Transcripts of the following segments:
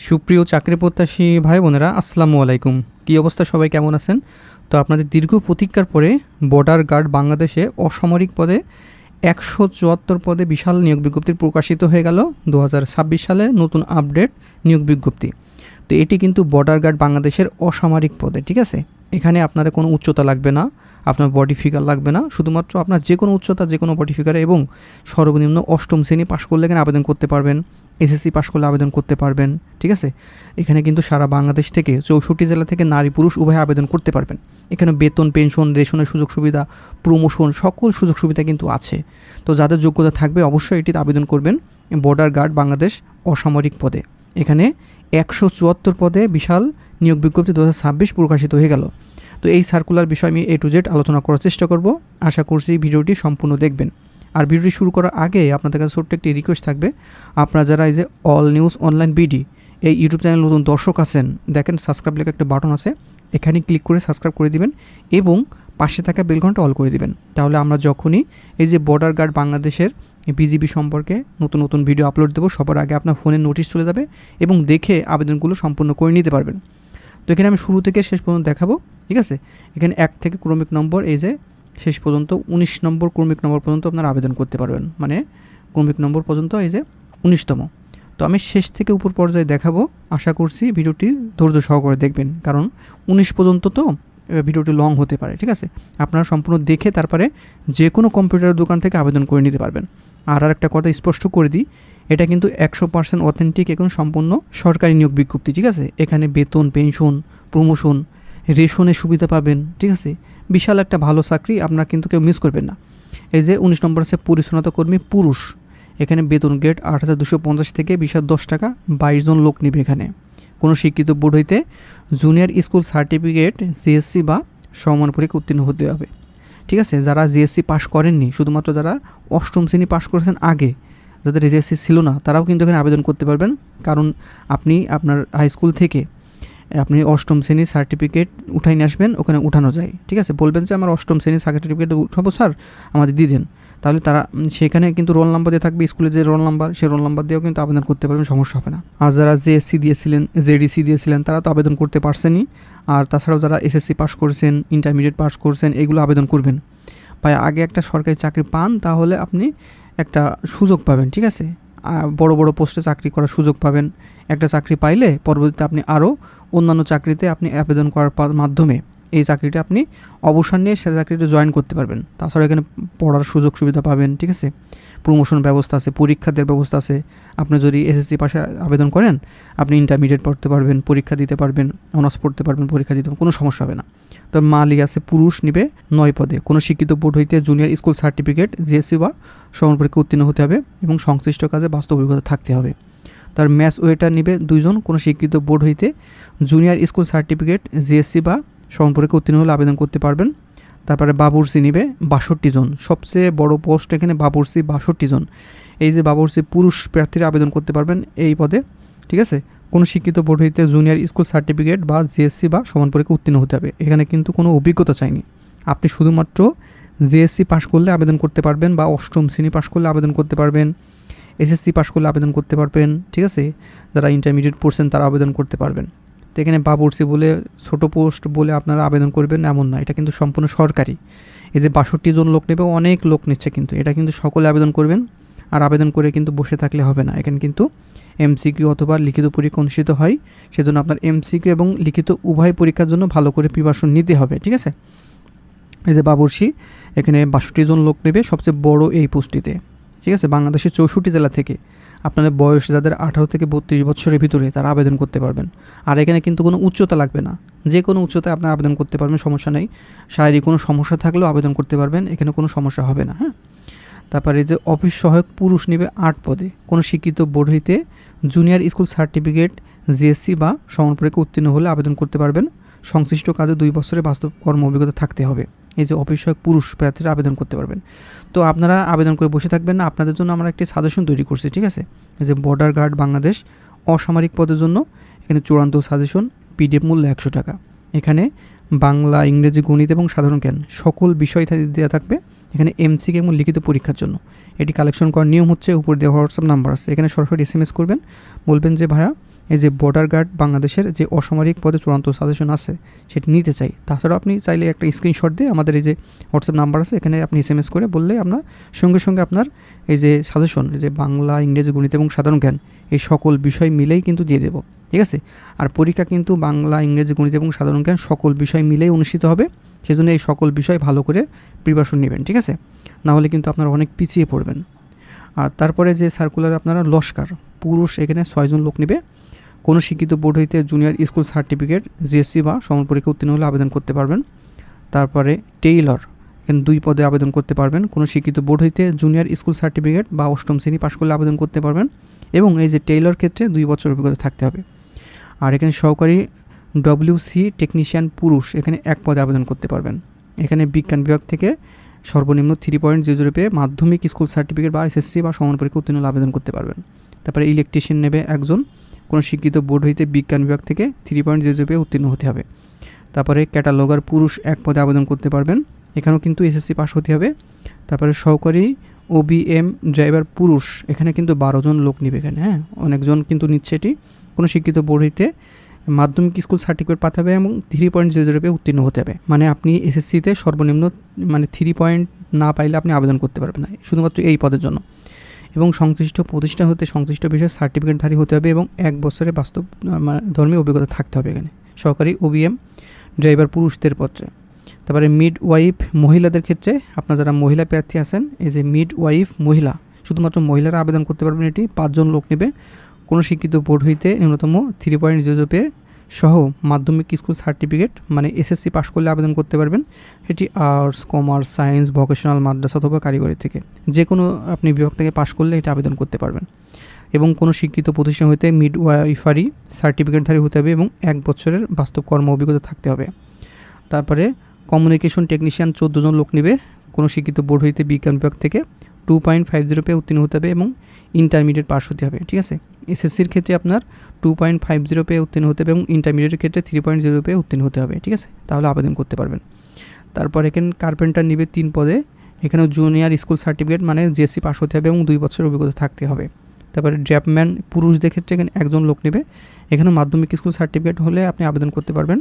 সুপ্রিয় চাকরি প্রত্যাশী ভাই বোনেরা, আসসালামু আলাইকুম। কী অবস্থা, সবাই কেমন আছেন? তো আপনাদের দীর্ঘ প্রতীক্ষার পরে বর্ডার গার্ড বাংলাদেশে অসামরিক পদে 174 পদে বিশাল নিয়োগ বিজ্ঞপ্তি প্রকাশিত হয়ে গেল। 2026 সালে নতুন আপডেট নিয়োগ বিজ্ঞপ্তি। তো এটি কিন্তু বর্ডার গার্ড বাংলাদেশের অসামরিক পদে, ঠিক আছে? এখানে আপনার কোনো উচ্চতা লাগবে না, আপনার বডি ফিগার লাগবে না, শুধুমাত্র আপনার যে কোনো উচ্চতা, যে কোনো বডি ফিগারে এবং সর্বনিম্ন অষ্টম শ্রেণী পাশ করলে এখানে আবেদন করতে পারবেন। এসএসসি পাশ করলে আবেদন করতে পারবেন, ঠিক আছে? এখানে কিন্তু সারা বাংলাদেশ থেকে 64 জেলা থেকে নারী পুরুষ উভয় আবেদন করতে পারবেন। এখানে বেতন, পেনশন, রেশনের সুযোগ সুবিধা, প্রমোশন, সকল সুযোগ সুবিধা কিন্তু আছে। তো যাদের যোগ্যতা থাকবে অবশ্যই এটিতে আবেদন করবেন। বর্ডার গার্ড বাংলাদেশ অসামরিক পদে এখানে 174 পদে বিশাল নিয়োগ বিজ্ঞপ্তি 2026 প্রকাশিত হয়ে গেল। তো এই সার্কুলার বিষয় আমি A to Z আলোচনা করার চেষ্টা করব। আশা করছি ভিডিওটি সম্পূর্ণ দেখবেন। আর ভিডিওটি শুরু করার আগে আপনাদের কাছে ছোট্ট একটি রিকোয়েস্ট থাকবে, আপনারা যারা এই যে অল নিউজ অনলাইন বিডি এই ইউটিউব চ্যানেল নতুন দর্শক আছেন, দেখেন সাবস্ক্রাইব লেখা একটা বাটন আছে, এখানে ক্লিক করে সাবস্ক্রাইব করে দিবেন এবং পাশে থাকা বেল ঘন্টা অল করে দিবেন। তাহলে আমরা যখনই এই যে বর্ডার গার্ড বাংলাদেশের বিজিবি সম্পর্কে নতুন নতুন ভিডিও আপলোড দেবো, সবার আগে আপনার ফোনে নোটিশ চলে যাবে এবং দেখে আবেদনগুলো সম্পূর্ণ করে নিতে পারবেন। তো এখানে আমি শুরু থেকে শেষ পর্যন্ত দেখাবো, ঠিক আছে? এখানে 1 থেকে ক্রমিক নম্বর এই যে শেষ পর্যন্ত 19 নম্বর ক্রমিক নম্বর পর্যন্ত আপনারা আবেদন করতে পারবেন, মানে ক্রমিক নম্বর পর্যন্ত এই যে 19তম। তো আমি শেষ থেকে উপর পর্যায়ে দেখাবো। আশা করছি ভিডিওটি ধৈর্য সহকারে দেখবেন, কারণ 19 পর্যন্ত তো ভিডিওটি লং হতে পারে, ঠিক আছে? আপনারা সম্পূর্ণ দেখে তারপরে যে কোনো কম্পিউটার দোকান থেকে আবেদন করে নিতে পারবেন। আর একটা কথা স্পষ্ট করে দিই, এটা কিন্তু 100% অথেন্টিক এবং সম্পূর্ণ সরকারি নিয়োগ বিজ্ঞপ্তি, ঠিক আছে? এখানে বেতন, পেনশন, প্রমোশন, রেশনের সুবিধা পাবেন, ঠিক আছে? বিশাল একটা ভালো চাকরি, আপনারা কিন্তু কেউ মিস করবেন না। এই যে 19 নম্বর আছে পরিচ্ছন্নতা কর্মী পুরুষ, এখানে বেতন গ্রেড 8,250 থেকে 20,010 টাকা, 22 জন লোক নেবে। এখানে কোনো শিক্ষিত বোর্ড হইতে জুনিয়র স্কুল সার্টিফিকেট জিএসসি বা সমান পরীক্ষা উত্তীর্ণ হতে হবে, ঠিক আছে? যারা জিএসসি পাশ করেননি, শুধুমাত্র যারা অষ্টম শ্রেণী পাশ করেছেন আগে, যাদের জিএসসি ছিল না, তারাও কিন্তু এখানে আবেদন করতে পারবেন। কারণ আপনি আপনার হাই স্কুল থেকে আপনি অষ্টম শ্রেণীর সার্টিফিকেট উঠাই নিয়ে আসবেন, ওখানে উঠানো যায়, ঠিক আছে? বলবেন যে আমার অষ্টম শ্রেণীর সার্টিফিকেট উঠাবো স্যার, আমাদের দিয়ে দেন। তাহলে তারা সেখানে কিন্তু রোল নাম্বার দিয়ে থাকবে, স্কুলে যে রোল নাম্বার, সেই রোল নাম্বার দিয়েও কিন্তু আবেদন করতে পারবেন, সমস্যা হবে না। আর যারা জেএসসি দিয়েছিলেন, জেডিসি দিয়েছিলেন, তারা তো আবেদন করতে পারছেনই। আর তাছাড়াও যারা এসএসসি পাস করেছেন, ইন্টারমিডিয়েট পাস করছেন, এগুলো আবেদন করবেন। ভাই আগে একটা সরকারি চাকরি পান, তাহলে আপনি একটা সুযোগ পাবেন, ঠিক আছে? বড় বড় পোস্টে চাকরি করার সুযোগ পাবেন। একটা চাকরি পাইলে পরবর্তীতে আপনি আরও অন্যান্য চাকরিতে আপনি আবেদন করার মাধ্যমে এই চাকরিটা আপনি অবসর নিয়ে সে চাকরিটা জয়েন করতে পারবেন। তাছাড়া এখানে পড়ার সুযোগ সুবিধা পাবেন, ঠিক আছে? প্রমোশন ব্যবস্থা আছে, পরীক্ষা দেওয়ার ব্যবস্থা আছে। আপনি যদি এসএসসি পাশে আবেদন করেন, আপনি ইন্টারমিডিয়েট পড়তে পারবেন, পরীক্ষা দিতে পারবেন, অনার্স পড়তে পারবেন, পরীক্ষা দিতে পারবেন, কোনো সমস্যা হবে না। তবে মালিক আছে পুরুষ নেবে 9 পদে, কোনো শিক্ষিত বোর্ড হইতে জুনিয়র স্কুল সার্টিফিকেট জিএসসি বা সমান পরীক্ষা উত্তীর্ণ হতে হবে এবং সংশ্লিষ্ট কাজে বাস্তব অভিজ্ঞতা থাকতে হবে। তার ম্যাথ ওয়েটার নেবে 2 জন, কোনো শিক্ষিত বোর্ড হইতে জুনিয়র স্কুল সার্টিফিকেট জিএসসি বা সমান পরীক্ষা উত্তীর্ণ হলে আবেদন করতে পারবেন। তারপরে বাবুর্চি নেবে 62 জন, সবচেয়ে বড় পোস্ট এখানে বাবুর্চি 62 জন। এই যে বাবুর্চি পুরুষ প্রার্থীরা আবেদন করতে পারবেন এই পদে, ঠিক আছে? কোনো শিক্ষিত বোর্ড হইতে জুনিয়র স্কুল সার্টিফিকেট বা জিএসসি বা সমান পরীক্ষা উত্তীর্ণ হতে হবে। এখানে কিন্তু কোনো অভিজ্ঞতা চাইনি, আপনি শুধুমাত্র জিএসসি পাশ করলে আবেদন করতে পারবেন বা অষ্টম শ্রেণী পাশ করলে আবেদন করতে পারবেন, এসএসসি পাশ করলে আবেদন করতে পারবেন, ঠিক আছে? যারা ইন্টারমিডিয়েট পড়ছেন তারা আবেদন করতে পারবেন। তো এখানে বাবুর্চি বলে ছোটো পোস্ট বলে আপনারা আবেদন করবেন এমন না, এটা কিন্তু সম্পূর্ণ সরকারি। এই যে 62 জন লোক নেবে, অনেক লোক নিচ্ছে, কিন্তু এটা কিন্তু সকলে আবেদন করবেন। আর আবেদন করে কিন্তু বসে থাকলে হবে না, এখানে কিন্তু এমসিকিউ অথবা লিখিত পরীক্ষা অনুষ্ঠিত হয়। সেজন্য আপনার এমসিকিউ এবং লিখিত উভয় পরীক্ষার জন্য ভালো করে প্রিপারেশন নিতে হবে, ঠিক আছে? এই যে বাবুর্চি, এখানে 62 জন লোক নেবে, সবচেয়ে বড় এই পোস্টটিতে, ঠিক আছে? বাংলাদেশের 64 জেলা থেকে আপনাদের বয়স যাদের 18 থেকে 32 বছরের ভিতরে তারা আবেদন করতে পারবেন। আর এখানে কিন্তু কোনো উচ্চতা লাগবে না, যে কোনো উচ্চতায় আপনারা আবেদন করতে পারবেন, সমস্যা নেই। শারীরিক কোনো সমস্যা থাকলেও আবেদন করতে পারবেন, এখানে কোনো সমস্যা হবে না, হ্যাঁ? তারপরে যে অফিস সহায়ক পুরুষ নেবে 8 পদে, কোনো শিক্ষিত বোর্ড হইতে জুনিয়র স্কুল সার্টিফিকেট জিএসসি বা সমান পরীক্ষা উত্তীর্ণ হলে আবেদন করতে পারবেন। সংশ্লিষ্ট কাজে 2 বছরের বাস্তব কর্ম অভিজ্ঞতা থাকতে হবে। এই যে অফিস সহায়ক পুরুষ প্রার্থীরা আবেদন করতে পারবেন। তো আপনারা আবেদন করে বসে থাকবেন না, আপনাদের জন্য আমরা একটি সাজেশন তৈরি করছি, ঠিক আছে? এই যে বর্ডার গার্ড বাংলাদেশ অসামরিক পদের জন্য এখানে চূড়ান্ত সাজেশন, পিডিএফ মূল্য 100 টাকা। এখানে বাংলা, ইংরেজি, গণিত এবং সাধারণ জ্ঞান সকল বিষয় দেওয়া থাকবে। এখানে এমসিকিউ এবং লিখিত পরীক্ষার জন্য এটি কালেকশন করার নিয়ম হচ্ছে উপর দেওয়া হোয়াটসঅ্যাপ নাম্বার আছে, এখানে সরাসরি এসএমএস করবেন, বলবেন যে ভাইয়া এই যে বর্ডার গার্ড বাংলাদেশের যে অসামরিক পদে চূড়ান্ত সাজেশন আছে সেটি নিতে চাই। তাছাড়াও আপনি চাইলে একটা স্ক্রিনশট দিয়ে আমাদের এই যে হোয়াটসঅ্যাপ নাম্বার আছে এখানে আপনি SMS করে বললে আপনার সঙ্গে সঙ্গে আপনার এই যে সাজেশন, এই যে বাংলা, ইংরেজি, গণিত এবং সাধারণ জ্ঞান এই সকল বিষয় মিলেই কিন্তু দিয়ে দেবো, ঠিক আছে। আর পরীক্ষা কিন্তু বাংলা, ইংরেজি, গণিত এবং সাধারণ জ্ঞান সকল বিষয় মিলেই অনুষ্ঠিত হবে। সেজন্য এই সকল বিষয় ভালো করে প্রিপারেশন নেবেন, ঠিক আছে। না হলে কিন্তু আপনারা অনেক পিছিয়ে পড়বেন। আর তারপরে যে সার্কুলার আপনারা লস্কার পুরুষ এখানে 6 জন লোক নেবে। কোনো শিক্ষিত বোর্ড হইতে জুনিয়র স্কুল সার্টিফিকেট, জিএসসি বা সমন পরীক্ষা উত্তীর্ণ হলে আবেদন করতে পারবেন। তারপরে টেইলর এখানে 2 পদে আবেদন করতে পারবেন। কোনো শিক্ষিত বোর্ড হইতে জুনিয়র স্কুল সার্টিফিকেট বা 8ম শ্রেণী পাশ করলে আবেদন করতে পারবেন। এবং এই যে টেইলর ক্ষেত্রে 2 বছর অভিজ্ঞতা থাকতে হবে। আর এখানে সহকারী WC টেকনিশিয়ান পুরুষ এখানে 1 পদে আবেদন করতে পারবেন। এখানে বিজ্ঞান বিভাগ থেকে সর্বনিম্ন 3.00 পেয়ে মাধ্যমিক স্কুল সার্টিফিকেট বা SSC বা সমান পরীক্ষা উত্তীর্ণ হলে আবেদন করতে পারবেন। তারপরে ইলেকট্রিশিয়ান নেবে 1 জন। কোনো শিক্ষিত বোর্ড হইতে বিজ্ঞান বিভাগ থেকে 3.00 পেয়ে উত্তীর্ণ হতে হবে। তারপরে ক্যাটালগার পুরুষ 1 পদে আবেদন করতে পারবেন। এখানেও কিন্তু SSC পাস হতে হবে। তারপরে সহকারী OBM ড্রাইভার পুরুষ এখানে কিন্তু 12 জন লোক নেবে এখানে, হ্যাঁ, অনেকজন কিন্তু নিচ্ছে এটি। কোনো শিক্ষিত বোর্ড হইতে মাধ্যমিক স্কুল সার্টিফিকেট পাঠাতে হবে এবং 3.00 পেয়ে উত্তীর্ণ হতে হবে। মানে আপনি SSCতে সর্বনিম্ন 3 পয়েন্ট না পাইলে আপনি আবেদন করতে পারবেন না, শুধুমাত্র এই পদের জন্য। এবং সংশ্লিষ্ট প্রতিষ্ঠান হতে সংশ্লিষ্ট বিষয়ে সার্টিফিকেটধারী হতে হবে এবং 1 বছরের বাস্তব ধর্মীয় অভিজ্ঞতা থাকতে হবে এখানে সহকারী OBM ড্রাইভার পুরুষদের পত্রে। তারপরে মিড ওয়াইফ মহিলাদের ক্ষেত্রে আপনারা যারা মহিলা প্রার্থী আছেন, এই যে মিড ওয়াইফ মহিলা, শুধুমাত্র মহিলারা আবেদন করতে পারবেন। এটি 5 জন লোক নেবে। কোনো শিক্ষিত বোর্ড হইতে ন্যূনতম 3.00 পেয়ে সহ মাধ্যমিক স্কুল সার্টিফিকেট মানে SSC পাস করলে আবেদন করতে পারবেন। এটি আর্টস, কমার্স, সায়েন্স, ভোকেশনাল, মাদ্রাসা অথবা কারিগরি থেকে যে কোনো আপনি বিভাগ থেকে পাস করলে এটা আবেদন করতে পারবেন। এবং কোনো শিক্ষিত প্রতিষ্ঠান হইতে মিড ওয়াইফারি সার্টিফিকেটধারী হতে হবে এবং 1 বছরের বাস্তব কর্ম অভিজ্ঞতা থাকতে হবে। তারপরে কমিউনিকেশন টেকনিশিয়ান 14 জন লোক নেবে। কোনো শিক্ষিত বোর্ড হইতে বিজ্ঞান বিভাগ থেকে 2.50 পেয়ে উত্তীর্ণ হতে হবে এবং ইন্টারমিডিয়েট পাস হতে হবে, ঠিক আছে। SSCর ক্ষেত্রে আপনার 2.50 পেয়ে উত্তীর্ণ হতে হবে এবং ইন্টারমিডিয়েটের ক্ষেত্রে 3.0 পেয়ে উত্তীর্ণ হতে হবে, ঠিক আছে, তাহলে আবেদন করতে পারবেন। তারপর এখানে কার্পেন্টার নেবে 3 পদে। এখানেও জুনিয়র স্কুল সার্টিফিকেট মানে JSC পাস হতে হবে এবং 2 বছরের অভিজ্ঞতা থাকতে হবে। তারপরে ড্রাফটম্যান পুরুষদের ক্ষেত্রে এখানে 1 জন লোক নেবে। এখানেও মাধ্যমিক স্কুল সার্টিফিকেট হলে আপনি আবেদন করতে পারবেন।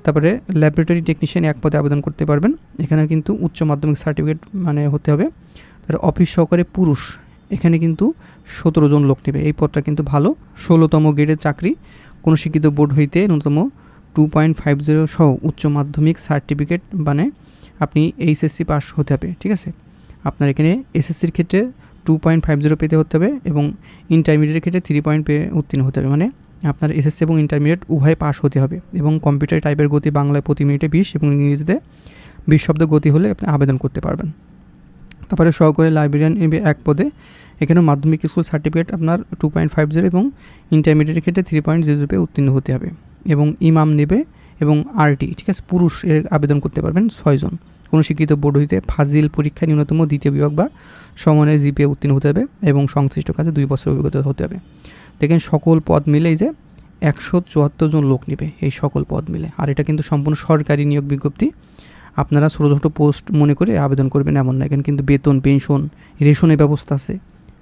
তারপরে ল্যাবরেটরি টেকনিশিয়ান 1 পদে আবেদন করতে পারবেন। এখানে কিন্তু উচ্চ মাধ্যমিক সার্টিফিকেট মানে হতে হবে। তার অফিস সহকারী পুরুষ এখানে কিন্তু 17 জন লোক নেবে। এই পদটা কিন্তু ভালো, 16তম গ্রেডের চাকরি। কোনো শিক্ষিত বোর্ড হইতে ন্যূনতম 2.50 সহ উচ্চ মাধ্যমিক সার্টিফিকেট মানে আপনি HSC পাস হতে হবে, ঠিক আছে। আপনার এখানে SSCর ক্ষেত্রে 2.50 পেতে হতে হবে এবং ইন্টারমিডিয়েটের ক্ষেত্রে 3 পয়েন্ট পেয়ে উত্তীর্ণ হতে হবে। মানে আপনার SSC এবং ইন্টারমিডিয়েট উভয় পাস হতে হবে। এবং কম্পিউটার টাইপের গতি বাংলায় প্রতি মিনিটে 20 এবং ইংরেজিতে 20 শব্দ গতি হলে আপনি আবেদন করতে পারবেন। তারপরে সহকারী লাইব্রেরিয়ান নেবে 1 পদে। এখানেও মাধ্যমিক স্কুল সার্টিফিকেট আপনার 2.50 এবং ইন্টারমিডিয়েটের ক্ষেত্রে 3.00 পেয়ে উত্তীর্ণ হতে হবে। এবং ইমাম নেবে এবং RT, ঠিক আছে, পুরুষ এর আবেদন করতে পারবেন 6 জন। কোনো শিক্ষিত বোর্ড হইতে ফাজিল পরীক্ষায় ন্যূনতম 2য় বিভাগ বা সমানের GPA উত্তীর্ণ হতে হবে এবং সংশ্লিষ্ট কাজে 2 বছর অভিজ্ঞতা হতে হবে। দেখেন সকল পদ মিলে এই যে 174 জন লোক নেবে এই সকল পদ মিলে। আর এটা কিন্তু সম্পূর্ণ সরকারি নিয়োগ বিজ্ঞপ্তি। আপনারা ছোটো ছোটো পোস্ট মনে করে আবেদন করবেন এমন না, এখানে কিন্তু বেতন, পেনশন, রেশনের ব্যবস্থা আছে।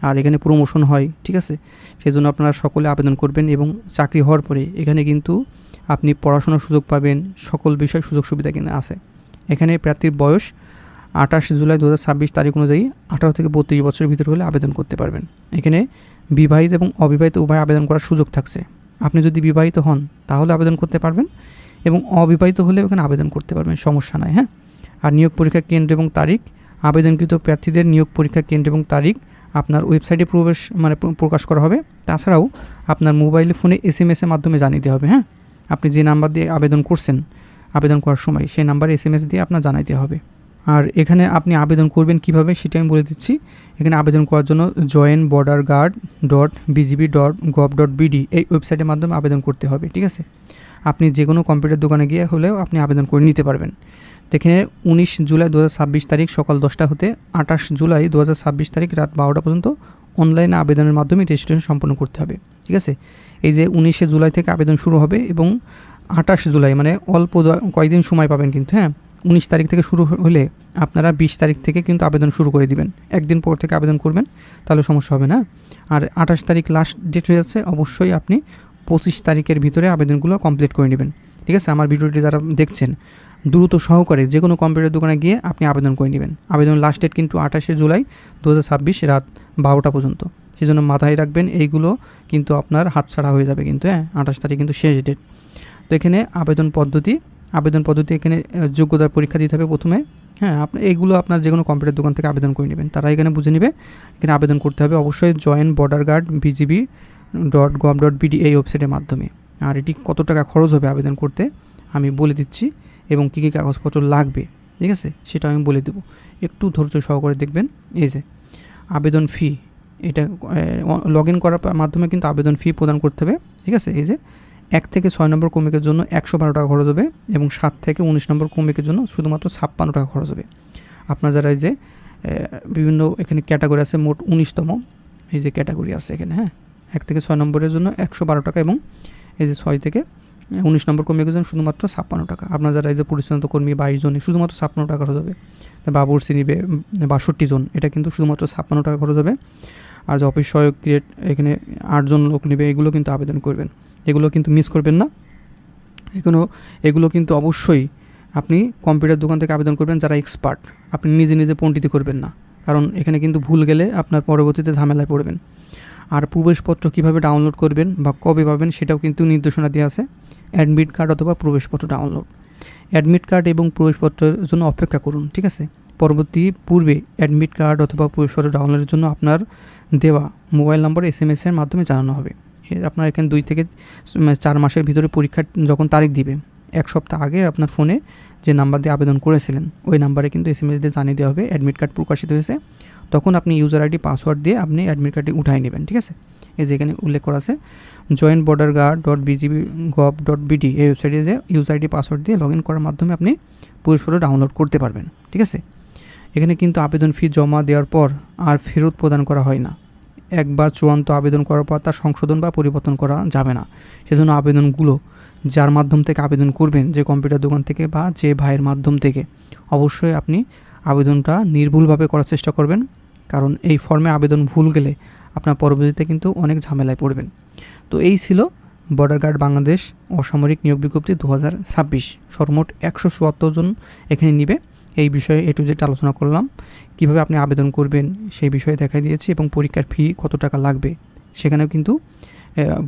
আর এখানে প্রমোশন হয়, ঠিক আছে। সেজন্য আপনারা সকলে আবেদন করবেন এবং চাকরি হওয়ার পরে এখানে কিন্তু আপনি পড়াশোনার সুযোগ পাবেন, সকল বিষয় সুযোগ সুবিধা কিন্তু আছে। এখানে প্রার্থীর বয়স 28 জুলাই 2026 তারিখ অনুযায়ী 18 থেকে 32 বছরের ভিতরে হলে আবেদন করতে পারবেন। এখানে বিবাহিত এবং অবিবাহিত উভয় আবেদন করার সুযোগ থাকছে। আপনি যদি বিবাহিত হন তাহলে আবেদন করতে পারবেন এবং অবিবাহিত হলেও এখানে আবেদন করতে পারবেন, সমস্যা নাই, হ্যাঁ। আর নিয়োগ পরীক্ষা কেন্দ্র এবং তারিখ, আবেদনকৃত প্রার্থীদের নিয়োগ পরীক্ষা কেন্দ্র এবং তারিখ আপনার ওয়েবসাইটে প্রকাশ করা হবে। তাছাড়াও আপনার মোবাইলে ফোনে SMS এর মাধ্যমে জানিয়ে দেওয়া হবে, হ্যাঁ। আপনি যে নাম্বার দিয়ে আবেদন করছেন আবেদন করার সময় সেই নাম্বারে SMS দিয়ে আপনার জানাইতে হবে। আর এখানে আপনি আবেদন করবেন কিভাবে সেটা আমি বলে দিচ্ছি। এখানে আবেদন করার জন্য joinborderguard.bgb.gov.bd এই ওয়েবসাইটের মাধ্যমে আবেদন করতে হবে, ঠিক আছে। আপনি যে কোনো কম্পিউটার দোকানে গিয়ে হলেও আপনি আবেদন করে নিতে পারবেন। এখানে 19 জুলাই 2026 তারিখ সকাল 10টা হতে 28 জুলাই 2026 তারিখ রাত 12টা পর্যন্ত অনলাইনে আবেদনের মাধ্যমে রেজিস্ট্রেশন সম্পন্ন করতে হবে, ঠিক আছে। এই যে 19 জুলাই থেকে আবেদন শুরু হবে এবং 28 জুলাই মানে অল্প কয়েকদিন সময় পাবেন কিন্তু, হ্যাঁ। 19 তারিখ থেকে শুরু হলে আপনারা 20 তারিখ থেকে কিন্তু আবেদন শুরু করে দিবেন। একদিন পর থেকে আবেদন করবেন তাহলে সমস্যা হবে না। আর 28 তারিখ লাস্ট ডেট হয়ে যাচ্ছে, অবশ্যই আপনি 25 তারিখের ভিতরে আবেদনগুলো কমপ্লিট করে নেবেন। ঠিক আছে, আমার ভিডিওটি যারা দেখছেন দ্রুত সহকারে যে কোনো কম্পিউটার দোকানে গিয়ে আপনি আবেদন করে নেবেন। আবেদন লাস্ট ডেট কিন্তু 28শে জুলাই 2026 রাত 12টা পর্যন্ত। সেই জন্য মাথায় রাখবেন, এইগুলো কিন্তু আপনার হাতছাড়া হয়ে যাবে কিন্তু। 28 তারিখ কিন্তু শেষ ডেট। তো এখানে আবেদন পদ্ধতি এখানে যোগ্যতার পরীক্ষা দিতে হবে প্রথমে। আপনি এইগুলো আপনার যে কোনো কম্পিউটার দোকান থেকে আবেদন করে নেবেন, তারা এখানে বুঝে নেবে। এখানে আবেদন করতে হবে অবশ্যই joinborderguard.bgb.gov.bd এই ওয়েবসাইটের মাধ্যমে। আর এটি কত টাকা খরচ হবে আবেদন করতে আমি বলে দিচ্ছি, এবং কী কী কাগজপত্র লাগবে, ঠিক আছে, সেটা আমি বলে দেবো। একটু ধৈর্য সহকারে দেখবেন। এই যে আবেদন ফি, এটা লগ ইন করার মাধ্যমে কিন্তু আবেদন ফি প্রদান করতে হবে। ঠিক আছে, এই যে 1 থেকে 6 নম্বর ক্রমিকের জন্য 112 টাকা খরচ হবে, এবং 7 থেকে 19 নম্বর ক্রমিকের জন্য শুধুমাত্র 56 টাকা খরচ হবে। আপনার যারা এই যে বিভিন্ন এখানে ক্যাটাগরি আছে, মোট 19তম এই যে ক্যাটাগরি আছে এখানে, 1 থেকে 6 নম্বরের জন্য 112 টাকা, এবং এই যে 6 থেকে 19 নম্বর ক্রমিকের জন্য শুধুমাত্র 56 টাকা। আপনার যারা এই যে পরিচালিত কর্মী 22 জন, শুধুমাত্র 56 টাকা খরচ হবে। বাবুর্চি নিবে 62 জন, এটা কিন্তু শুধুমাত্র 56 টাকা খরচ হবে। আর যে অফিস সহায়ক ক্রিয়েট এখানে 8 জন লোক নেবে, এগুলো কিন্তু আবেদন করবেন, এগুলো কিন্তু মিস করবেন না। এগুলো কিন্তু অবশ্যই আপনি কম্পিউটার দোকান থেকে আবেদন করবেন যারা এক্সপার্ট। আপনি নিজে নিজে পণ্ডিতি করবেন না, কারণ এখানে কিন্তু ভুল গেলে আপনার পরবর্তীতে ঝামেলায় পড়বেন। আর প্রবেশপত্র কীভাবে ডাউনলোড করবেন বা কবে পাবেন সেটাও কিন্তু নির্দেশনা দেওয়া আছে। অ্যাডমিট কার্ড অথবা প্রবেশপত্র ডাউনলোড, অ্যাডমিট কার্ড এবং প্রবেশপত্রের জন্য অপেক্ষা করুন। ঠিক আছে, পূর্বে অ্যাডমিট কার্ড অথবা প্রবেশপত্র ডাউনলোডের জন্য আপনার দেওয়া মোবাইল নম্বর SMS-এর মাধ্যমে জানানো হবে। আপনার এখানে 2 থেকে 4 মাসের ভিতরে পরীক্ষার যখন তারিখ দিবে, 1 সপ্তাহ আগে আপনার ফোনে যে নাম্বার দিয়ে আবেদন করেছিলেন ওই নাম্বারে কিন্তু SMS দিয়ে জানিয়ে দেওয়া হবে অ্যাডমিট কার্ড প্রকাশিত হয়েছে। তখন আপনি ইউজার ID পাসওয়ার্ড দিয়ে আপনি অ্যাডমিট কার্ডটি উঠাই নেবেন। ঠিক আছে, এই যে এখানে উল্লেখ করা আছে joinborderguard.bgb.gov.bd এই ওয়েবসাইটে যে ইউজার ID পাসওয়ার্ড দিয়ে লগ ইন করার মাধ্যমে আপনি প্রবেশপত্র ডাউনলোড করতে পারবেন। ঠিক আছে, এখানে কিন্তু আবেদন ফি জমা দেওয়ার পর আর ফেরত প্রদান করা হয় না। একবার চূড়ান্ত আবেদন করার পর তার সংশোধন বা পরিবর্তন করা যাবে না। সেজন্য আবেদনগুলো যার মাধ্যম থেকে আবেদন করবেন, যে কম্পিউটার দোকান থেকে বা যে ভাইয়ের মাধ্যম থেকে, অবশ্যই আপনি আবেদনটা নির্ভুলভাবে করার চেষ্টা করবেন, কারণ এই ফর্মে আবেদন ভুল গেলে আপনার পরবর্তীতে কিন্তু অনেক ঝামেলায় পড়বেন। তো এই ছিল বর্ডার গার্ড বাংলাদেশ অসামরিক নিয়োগ বিজ্ঞপ্তি 2026। সর্বমোট 174 জন এখানে নিবে। এই বিষয়ে A to Z আলোচনা করলাম। কিভাবে আপনি আবেদন করবেন সেই বিষয়ে দেখাই দিয়েছি, এবং পরীক্ষার ফি কত টাকা লাগবে সেখানেও কিন্তু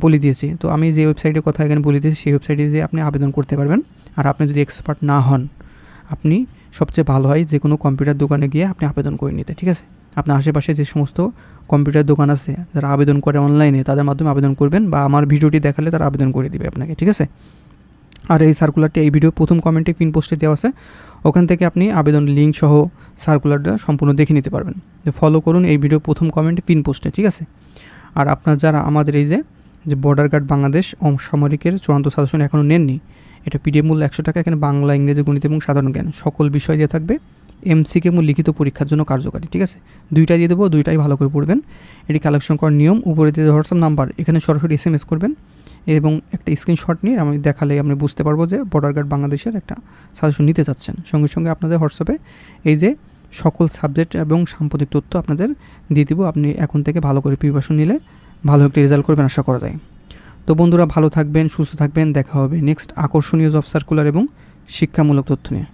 বলে দিয়েছি। তো আমি যে ওয়েবসাইটের কথা এখানে বলে দিয়েছি সেই ওয়েবসাইটে যে আপনি আবেদন করতে পারবেন। আর আপনি যদি এক্সপার্ট না হন, আপনি সবচেয়ে ভালো হয় যে কোনো কম্পিউটার দোকানে গিয়ে আপনি আবেদন করে নিতে। ঠিক আছে, আপনার আশেপাশে যে সমস্ত কম্পিউটার দোকান আছে যারা আবেদন করে অনলাইনে, তাদের মাধ্যমে আবেদন করবেন, বা আমার ভিডিওটি দেখালে তারা আবেদন করে দিবে আপনাকে। ঠিক আছে, আর এই সার্কুলারটি এই ভিডিও প্রথম কমেন্টে পিন পোস্টে দেওয়া আছে, ওখান থেকে আপনি আবেদন লিঙ্ক সহ সার্কুলারটা সম্পূর্ণ দেখে নিতে পারবেন। ফলো করুন এই ভিডিও প্রথম কমেন্টে পিন পোস্টে। ঠিক আছে, আর আপনার যারা আমাদের এই যে বর্ডার গার্ড বাংলাদেশ অসামরিকের চূড়ান্ত সাজেশন এখনও নেননি, এটা PDF মূল্য 100 টাকা। এখানে বাংলা, ইংরেজি, গণিত এবং সাধারণ জ্ঞান সকল বিষয় দিয়ে থাকবে। MCQ এবং লিখিত পরীক্ষার জন্য কার্যকারী। ঠিক আছে, দুইটাই দিয়ে দেবো, দুইটাই ভালো করে পড়বেন। এটি কালেকশন করার নিয়ম, উপরে দিয়ে হোয়াটসঅ্যাপ নাম্বার, এখানে সরাসরি SMS করবেন, এবং একটা স্ক্রিনশট নিয়ে আমি দেখালে আপনি বুঝতে পারবো যে বর্ডার গার্ড বাংলাদেশের একটা সাজেশন নিতে চাচ্ছেন। সঙ্গে সঙ্গে আপনাদের হোয়াটসঅ্যাপে এই যে সকল সাবজেক্ট এবং সাম্প্রতিক তথ্য আপনাদের দিয়ে দিব। আপনি এখন থেকে ভালো করে প্রিপারেশন নিলে ভালো একটি রেজাল্ট করবেন আশা করা যায়। তো বন্ধুরা, ভালো থাকবেন, সুস্থ থাকবেন। দেখা হবে নেক্সট আকর্ষণীয় জব সার্কুলার এবং শিক্ষামূলক তথ্য নিয়ে।